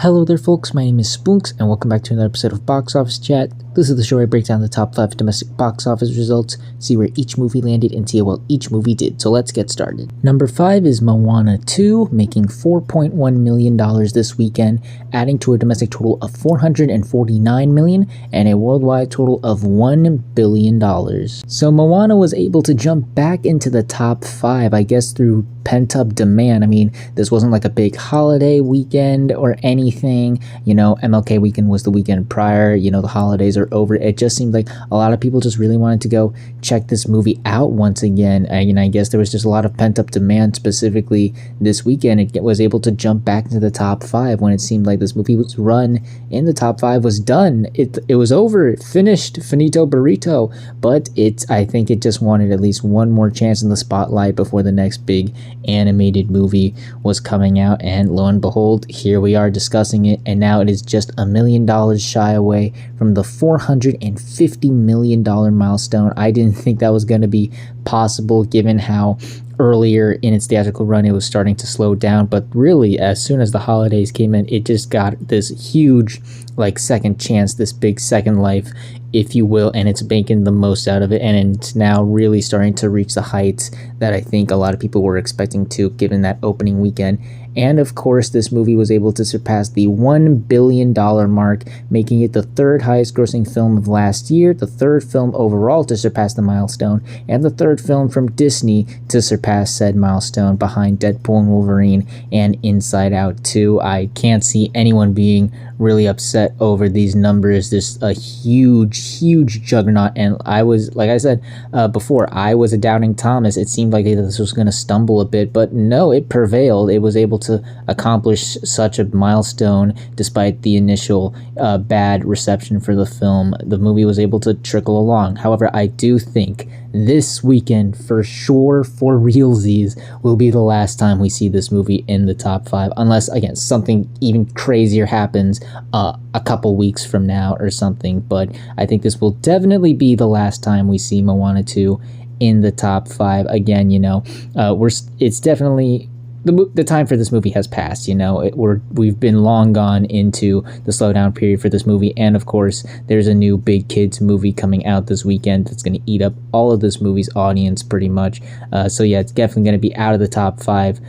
Hello there folks, my name is Spoonks and welcome back to another episode of Box Office Chat. This is the show where I break down the top 5 domestic box office results, see where each movie landed, and see how well each movie did. So let's get started. Number 5 is Moana 2, making $4.1 million this weekend, adding to a domestic total of $449 million and a worldwide total of $1 billion. So Moana was able to jump back into the top 5, I guess through pent-up demand. I mean, this wasn't like a big holiday weekend or anything. You know, MLK weekend was the weekend prior. You know, the holidays are over. It just seemed like a lot of people just really wanted to go check this movie out once again. And I guess there was just a lot of pent-up demand specifically this weekend. It was able to jump back into the top 5 when it seemed like this movie's run in the top 5 was done. It was over, finished, finito burrito. But I think it just wanted at least one more chance in the spotlight before the next big animated movie was coming out, and lo and behold, here we are discussing it, and now it is just $1 million shy away from the $450 million milestone. I didn't think that was going to be possible given how earlier in its theatrical run it was starting to slow down, but really as soon as the holidays came in, it just got this huge like second chance, this big second life, if you will, and it's making the most out of it, and it's now really starting to reach the heights that I think a lot of people were expecting to, given that opening weekend. And of course, this movie was able to surpass the $1 billion mark, making it the third highest grossing film of last year, the third film overall to surpass the milestone, and the third film from Disney to surpass said milestone, behind Deadpool and Wolverine and Inside Out 2. I can't see anyone being really upset over these numbers. There's a huge juggernaut, and I was, like I said before, I was a doubting Thomas. It seemed like this was going to stumble a bit, but no, it prevailed. It was able to accomplish such a milestone despite the initial bad reception for the film. The movie was able to trickle along. However, I do think this weekend, for sure, for realsies, will be the last time we see this movie in the top 5, unless, again, something even crazier happens a couple weeks from now or something. But I think this will definitely be the last time we see Moana 2 in the top 5. Again, you know, it's definitely the time for this movie has passed. You know, we've been long gone into the slowdown period for this movie, and of course there's a new big kids movie coming out this weekend that's going to eat up all of this movie's audience pretty much. So yeah, it's definitely going to be out of the top 5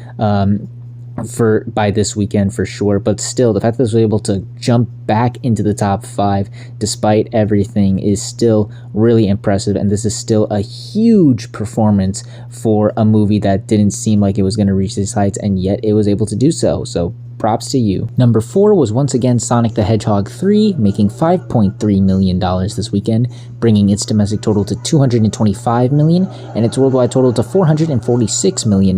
by this weekend for sure. But still, the fact that it was able to jump back into the top 5 despite everything is still really impressive, and this is still a huge performance for a movie that didn't seem like it was going to reach these heights, and yet it was able to do so. So props to you. Number 4 was once again Sonic the Hedgehog 3, making $5.3 million this weekend, bringing its domestic total to $225 million and its worldwide total to $446 million.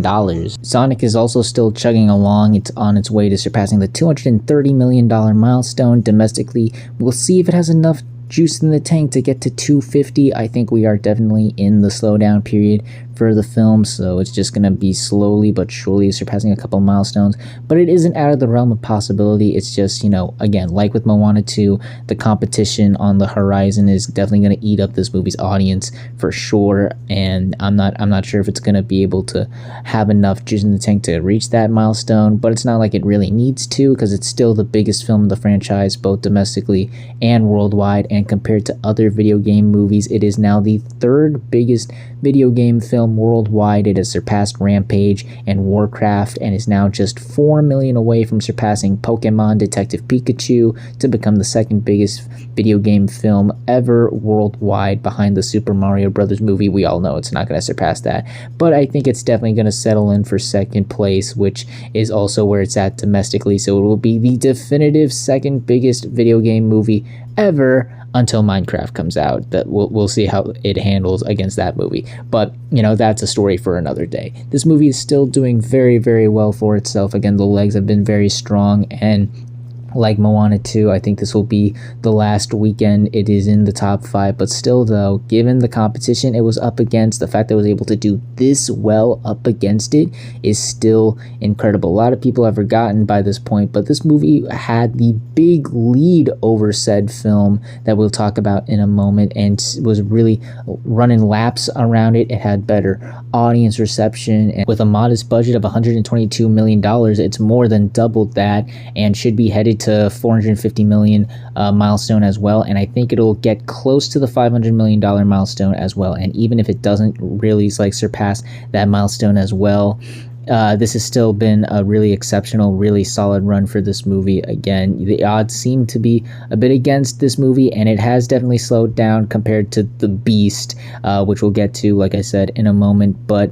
Sonic is also still chugging along. It's on its way to surpassing the $230 million milestone domestically. We'll see if it has enough juice in the tank to get to 250. I think we are definitely in the slowdown period for the film, so it's just going to be slowly but surely surpassing a couple milestones, but it isn't out of the realm of possibility. It's just, you know, again, like with Moana 2, the competition on the horizon is definitely going to eat up this movie's audience for sure, and I'm not sure if it's going to be able to have enough juice in the tank to reach that milestone, but it's not like it really needs to, because it's still the biggest film in the franchise, both domestically and worldwide, and compared to other video game movies, it is now the third biggest video game film worldwide. It has surpassed Rampage and Warcraft, and is now just 4 million away from surpassing Pokemon Detective Pikachu to become the second biggest video game film ever worldwide, behind the Super Mario Brothers movie. We all know it's not going to surpass that, but I think it's definitely going to settle in for second place, which is also where it's at domestically. So it will be the definitive second biggest video game movie ever, until Minecraft comes out. That we'll see how it handles against that movie, but you know, that's a story for another day. This movie is still doing very well for itself. Again, the legs have been very strong, and like Moana 2, I think this will be the last weekend it is in the top 5, but still though, given the competition it was up against, the fact that it was able to do this well up against it is still incredible. A lot of people have forgotten by this point, but this movie had the big lead over said film that we'll talk about in a moment, and was really running laps around it. It had better audience reception, and with a modest budget of $122 million, it's more than doubled that, and should be headed to 450 million milestone as well, and I think it'll get close to the $500 million milestone as well. And even if it doesn't really surpass that milestone as well, this has still been a really exceptional, really solid run for this movie. Again, the odds seem to be a bit against this movie, and it has definitely slowed down compared to The Beast, which we'll get to, like I said, in a moment. But,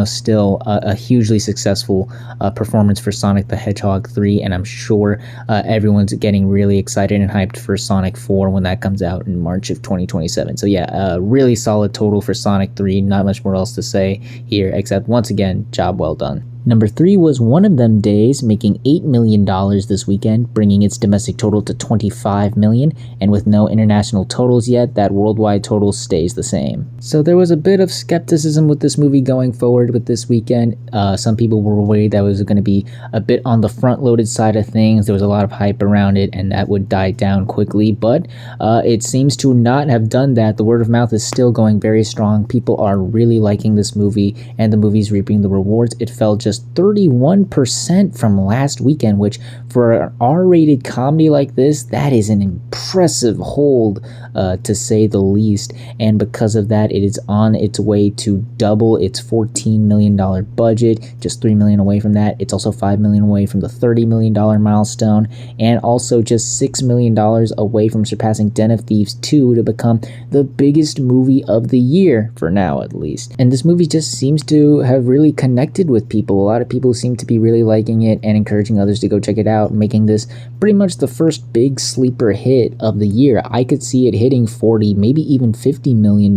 still a hugely successful performance for Sonic the Hedgehog 3, and I'm sure everyone's getting really excited and hyped for Sonic 4 when that comes out in March of 2027. So yeah, a really solid total for Sonic 3. Not much more else to say here, except once again, job well done. Number 3 was One of Them Days, making $8 million this weekend, bringing its domestic total to $25 million, and with no international totals yet, that worldwide total stays the same. So there was a bit of skepticism with this movie going forward with this weekend. Some people were worried that it was going to be a bit on the front-loaded side of things. There was a lot of hype around it, and that would die down quickly, but it seems to not have done that. The word of mouth is still going very strong. People are really liking this movie, and the movie's reaping the rewards. It fell just 31% from last weekend, which for an R-rated comedy like this, that is an impressive hold, to say the least. And because of that, it is on its way to double its $14 million budget, just $3 million away from that. It's also $5 million away from the $30 million milestone, and also just $6 million away from surpassing Den of Thieves 2 to become the biggest movie of the year, for now at least. And this movie just seems to have really connected with people. A lot of people seem to be really liking it and encouraging others to go check it out, making this pretty much the first big sleeper hit of the year. I could see it hitting 40, maybe even $50 million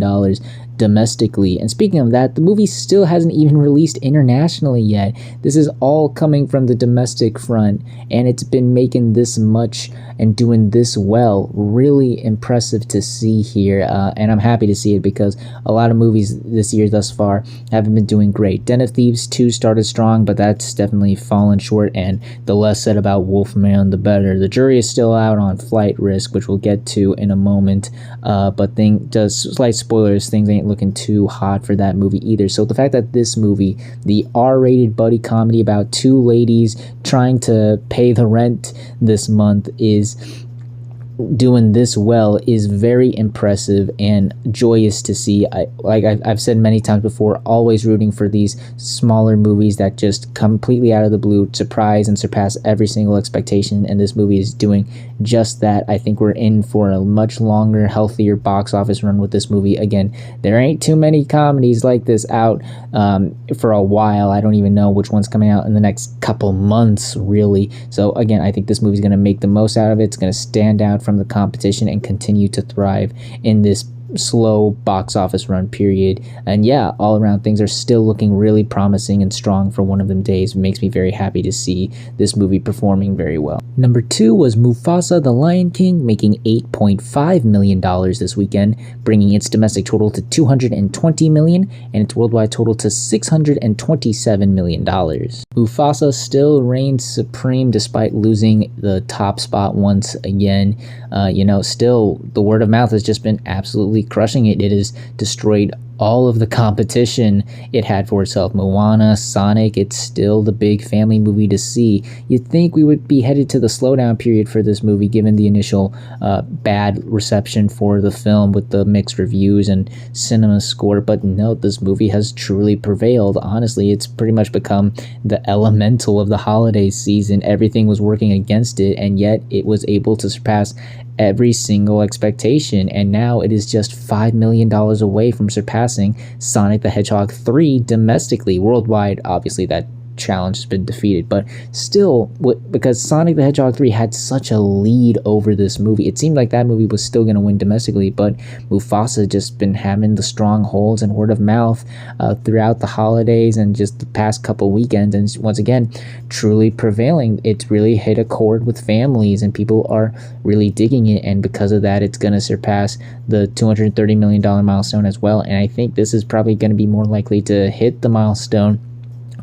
domestically. And speaking of that, the movie still hasn't even released internationally yet. This is all coming from the domestic front, and it's been making this much and doing this well. Really impressive to see here, and I'm happy to see it because a lot of movies this year thus far haven't been doing great. Den of Thieves 2 started strong, but that's definitely fallen short, and the less said about Wolfman, the better. The jury is still out on Flight Risk, which we'll get to in a moment, but slight spoilers, things ain't looking too hot for that movie either. So the fact that this movie, the R-rated buddy comedy about two ladies trying to pay the rent this month, is doing this well is very impressive and joyous to see. I've said many times before, always rooting for these smaller movies that just completely out of the blue surprise and surpass every single expectation, and this movie is doing just that. I think we're in for a much longer, healthier box office run with this movie. Again, there ain't too many comedies like this out for a while. I don't even know which one's coming out in the next couple months, really. So again, I think this movie's going to make the most out of it. It's going to stand out from the competition and continue to thrive in this slow box office run period. And yeah, all around things are still looking really promising and strong for One of Them Days. It makes me very happy to see this movie performing very well. Number 2 was Mufasa the Lion King, making $8.5 million this weekend, bringing its domestic total to $220 million and its worldwide total to $627 million. Mufasa still reigns supreme despite losing the top spot once again. Still, the word of mouth has just been absolutely crushing it. It has destroyed all of the competition it had for itself. Moana, Sonic, it's still the big family movie to see. You'd think we would be headed to the slowdown period for this movie given the initial bad reception for the film with the mixed reviews and cinema score, but no, this movie has truly prevailed. Honestly, it's pretty much become the elemental of the holiday season. Everything was working against it, and yet it was able to surpass every single expectation, and now it is just $5 million away from surpassing Sonic the Hedgehog 3 domestically. Worldwide, obviously that challenge has been defeated, but still, because Sonic the Hedgehog 3 had such a lead over this movie, it seemed like that movie was still going to win domestically, but Mufasa just been having the strongholds and word of mouth throughout the holidays and just the past couple weekends, and once again, truly prevailing. It's really hit a chord with families, and people are really digging it, and because of that, it's going to surpass the $230 million milestone as well, and I think this is probably going to be more likely to hit the milestone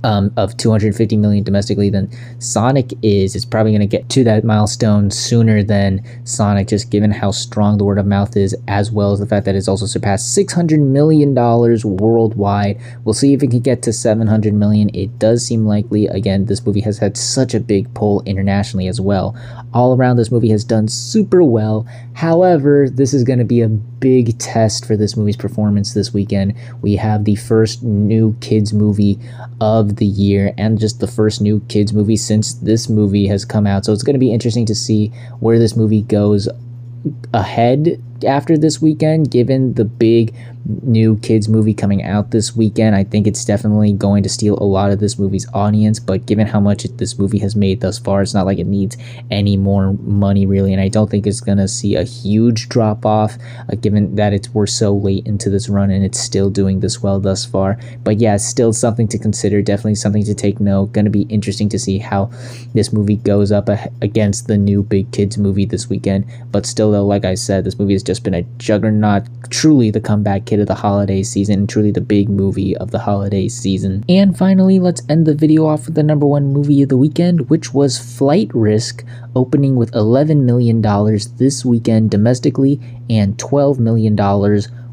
of 250 million domestically than Sonic is. It's probably going to get to that milestone sooner than Sonic, just given how strong the word of mouth is, as well as the fact that it's also surpassed $600 million worldwide. We'll see if it can get to 700 million. It does seem likely. Again, this movie has had such a big pull internationally as well. All around, this movie has done super well. However, this is going to be a big test for this movie's performance this weekend. We have the first new kids movie of the year, and just the first new kids movie since this movie has come out. So it's going to be interesting to see where this movie goes ahead after this weekend, given the big new kids movie coming out this weekend. I think it's definitely going to steal a lot of this movie's audience, but given how much this movie has made thus far, it's not like it needs any more money really, and I don't think it's gonna see a huge drop off, given that we're so late into this run and it's still doing this well thus far. But yeah, it's still something to consider, definitely something to take note. Gonna be interesting to see how this movie goes up against the new big kids movie this weekend. But still though, like I said, this movie has just been a juggernaut, truly the comeback kid of the holiday season, and truly the big movie of the holiday season. And finally, let's end the video off with the number one movie of the weekend, which was Flight Risk, opening with $11 million this weekend domestically and $12 million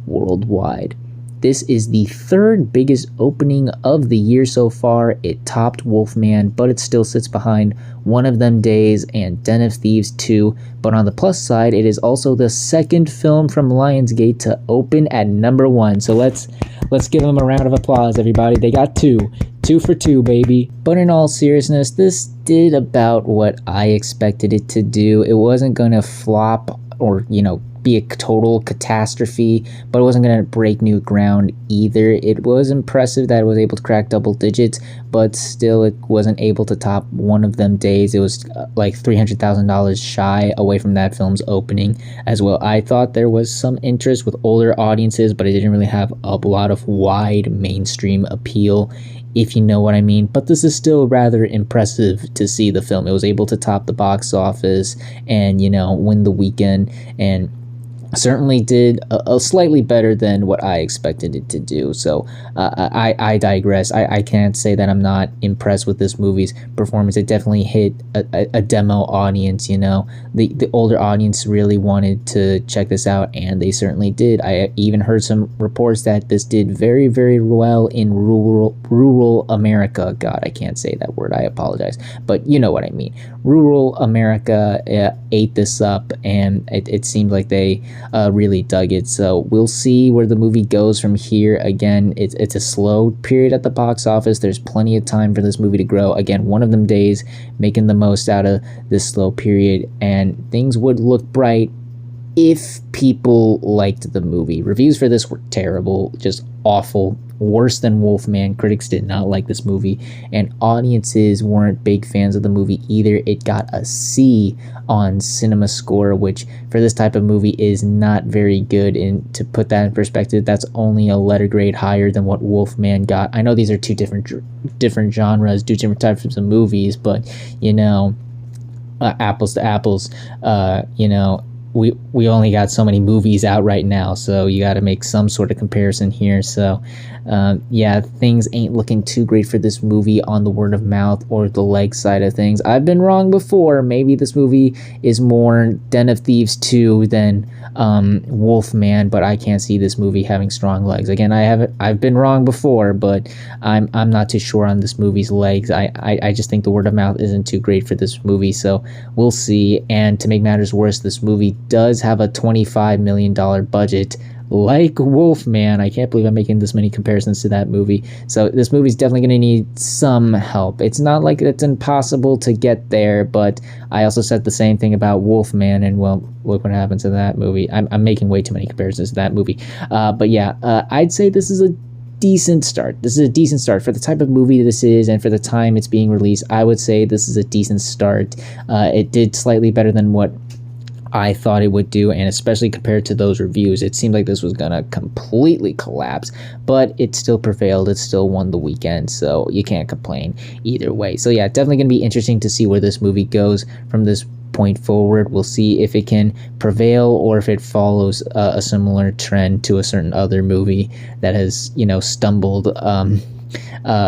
worldwide. This is the third biggest opening of the year so far. It topped Wolfman, but it still sits behind One of Them Days and Den of Thieves 2. But on the plus side, it is also the second film from Lionsgate to open at number one. So let's give them a round of applause, everybody. They got two for two, baby. But in all seriousness, this did about what I expected it to do. It wasn't gonna flop or, be a total catastrophe, but it wasn't going to break new ground either. It was impressive that it was able to crack double digits, but still it wasn't able to top One of Them Days. It was like $300,000 shy away from that film's opening as well. I thought there was some interest with older audiences, but it didn't really have a lot of wide mainstream appeal, if you know what I mean. But this is still rather impressive to see the film. It was able to top the box office and, win the weekend, and certainly did a slightly better than what I expected it to do. So I digress. I can't say that I'm not impressed with this movie's performance. It definitely hit a demo audience. The older audience really wanted to check this out, and they certainly did. I even heard some reports that this did very, very well in rural America. God, I can't say that word. I apologize, but you know what I mean. Rural America ate this up, and it seemed like they really dug it. So we'll see where the movie goes from here. Again, it's a slow period at the box office. There's plenty of time for this movie to grow. Again, One of Them Days making the most out of this slow period, and things would look bright if people liked the movie. Reviews for this were terrible, just awful, worse than Wolfman. Critics did not like this movie, and audiences weren't big fans of the movie either. It got a C on Cinema Score, which for this type of movie is not very good. And to put that in perspective, that's only a letter grade higher than what Wolfman got. I know these are two different genres, two different types of movies, but apples to apples, we only got so many movies out right now, so you got to make some sort of comparison here. So yeah, things ain't looking too great for this movie on the word of mouth or the leg side of things. I've been wrong before. Maybe this movie is more Den of Thieves 2 than Wolfman, but I can't see this movie having strong legs. Again, I've been wrong before, but I'm not too sure on this movie's legs. I just think the word of mouth isn't too great for this movie, so we'll see. And to make matters worse, this movie does have a $25 million budget, like Wolfman. I can't believe I'm making this many comparisons to that movie. So this movie's definitely going to need some help. It's not like it's impossible to get there, but I also said the same thing about Wolfman, and well, look what happened to that movie. I'm making way too many comparisons to that movie. But yeah, I'd say this is a decent start. This is a decent start for the type of movie this is, and for the time it's being released. I would say this is a decent start. It did slightly better than what I thought it would do, and especially compared to those reviews, it seemed like this was gonna completely collapse, but it still prevailed. It still won the weekend, so you can't complain either way. So yeah, definitely gonna be interesting to see where this movie goes from this point forward. We'll see if it can prevail or if it follows a similar trend to a certain other movie that has, stumbled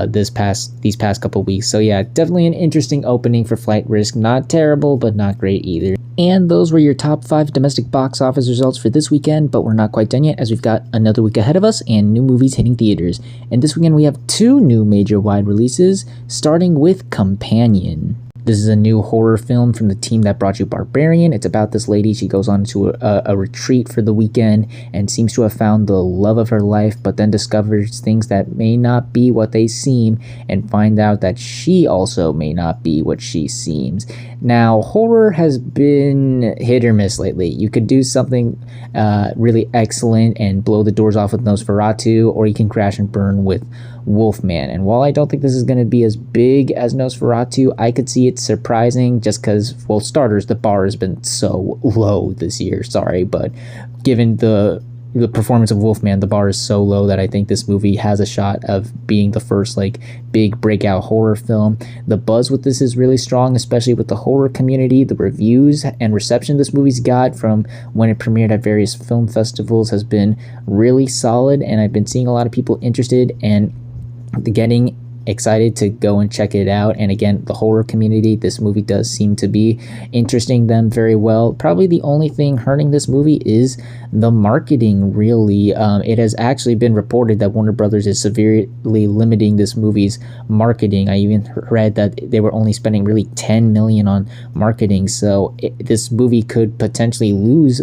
these past couple weeks. So yeah, definitely an interesting opening for Flight Risk. Not terrible, but not great either. And those were your top 5 domestic box office results for this weekend, but we're not quite done yet as we've got another week ahead of us and new movies hitting theaters. And this weekend we have 2 new major wide releases, starting with Companion. This is a new horror film from the team that brought you Barbarian. It's about this lady. She goes on to a retreat for the weekend and seems to have found the love of her life, but then discovers things that may not be what they seem and find out that she also may not be what she seems. Now, horror has been hit or miss lately. You could do something really excellent and blow the doors off with Nosferatu, or you can crash and burn with Wolfman. And while I don't think this is going to be as big as Nosferatu, I could see it surprising just because, well, starters, the bar has been so low this year. Sorry, but given the performance of Wolfman, the bar is so low that I think this movie has a shot of being the first big breakout horror film. The buzz with this is really strong, especially with the horror community. The reviews and reception this movie's got from when it premiered at various film festivals has been really solid, and I've been seeing a lot of people interested and getting excited to go and check it out. And again, the horror community, this movie does seem to be interesting them very well. Probably the only thing hurting this movie is the marketing, really. It has actually been reported that Warner Brothers is severely limiting this movie's marketing. I even read that they were only spending really $10 million on marketing, so this movie could potentially lose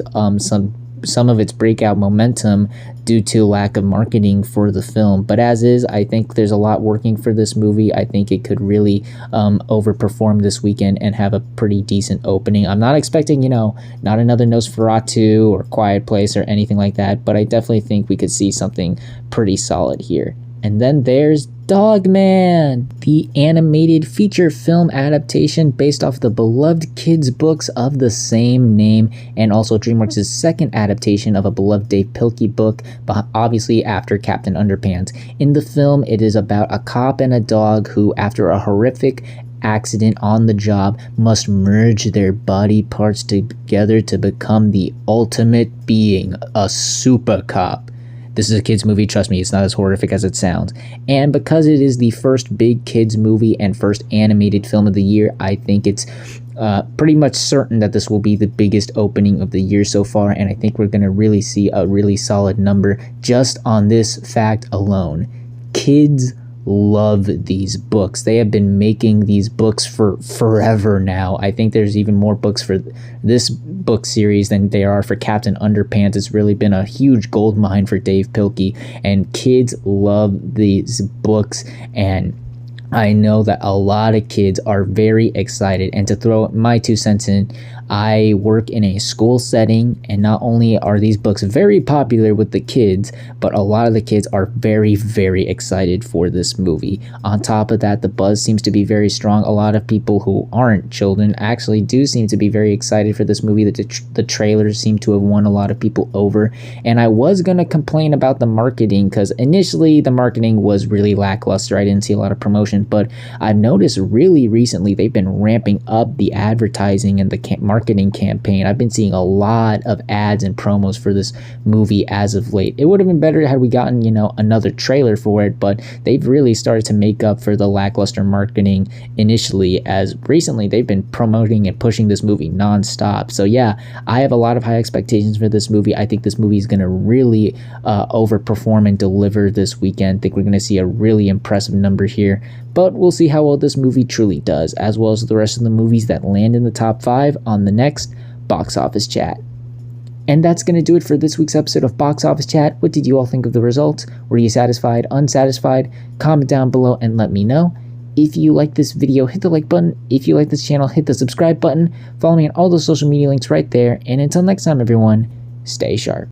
some of its breakout momentum due to lack of marketing for the film. But as is, I think there's a lot working for this movie. I think it could really overperform this weekend and have a pretty decent opening. I'm not expecting, not another Nosferatu or Quiet Place or anything like that, but I definitely think we could see something pretty solid here. And then there's Dogman, the animated feature film adaptation based off the beloved kids' books of the same name, and also DreamWorks' second adaptation of a beloved Dave Pilkey book, but obviously after Captain Underpants. In the film, it is about a cop and a dog who, after a horrific accident on the job, must merge their body parts together to become the ultimate being, a super cop. This is a kids movie, trust me, it's not as horrific as it sounds. And because it is the first big kids movie and first animated film of the year, I think it's pretty much certain that this will be the biggest opening of the year so far, and I think we're going to really see a really solid number just on this fact alone. Kids love these books. They have been making these books for forever now. I think there's even more books for this book series than there are for Captain Underpants. It's really been a huge gold mine for Dave Pilkey, and kids love these books, and I know that a lot of kids are very excited. And to throw my 2 cents in, I work in a school setting, and not only are these books very popular with the kids, but a lot of the kids are very, very excited for this movie. On top of that, the buzz seems to be very strong. A lot of people who aren't children actually do seem to be very excited for this movie. The trailers seem to have won a lot of people over, and I was going to complain about the marketing because initially the marketing was really lackluster. I didn't see a lot of promotion, but I've noticed really recently they've been ramping up the advertising and the marketing campaign. I've been seeing a lot of ads and promos for this movie as of late. It would have been better had we gotten, another trailer for it, but they've really started to make up for the lackluster marketing initially, as recently they've been promoting and pushing this movie nonstop. So yeah, I have a lot of high expectations for this movie. I think this movie is going to really overperform and deliver this weekend. I think we're going to see a really impressive number here, but we'll see how well this movie truly does, as well as the rest of the movies that land in the top 5 on the next Box Office Chat. And that's going to do it for this week's episode of Box Office Chat. What did you all think of the results? Were you satisfied, unsatisfied? Comment down below and let me know. If you like this video, hit the like button. If you like this channel, hit the subscribe button. Follow me on all those social media links right there. And until next time, everyone, stay sharp.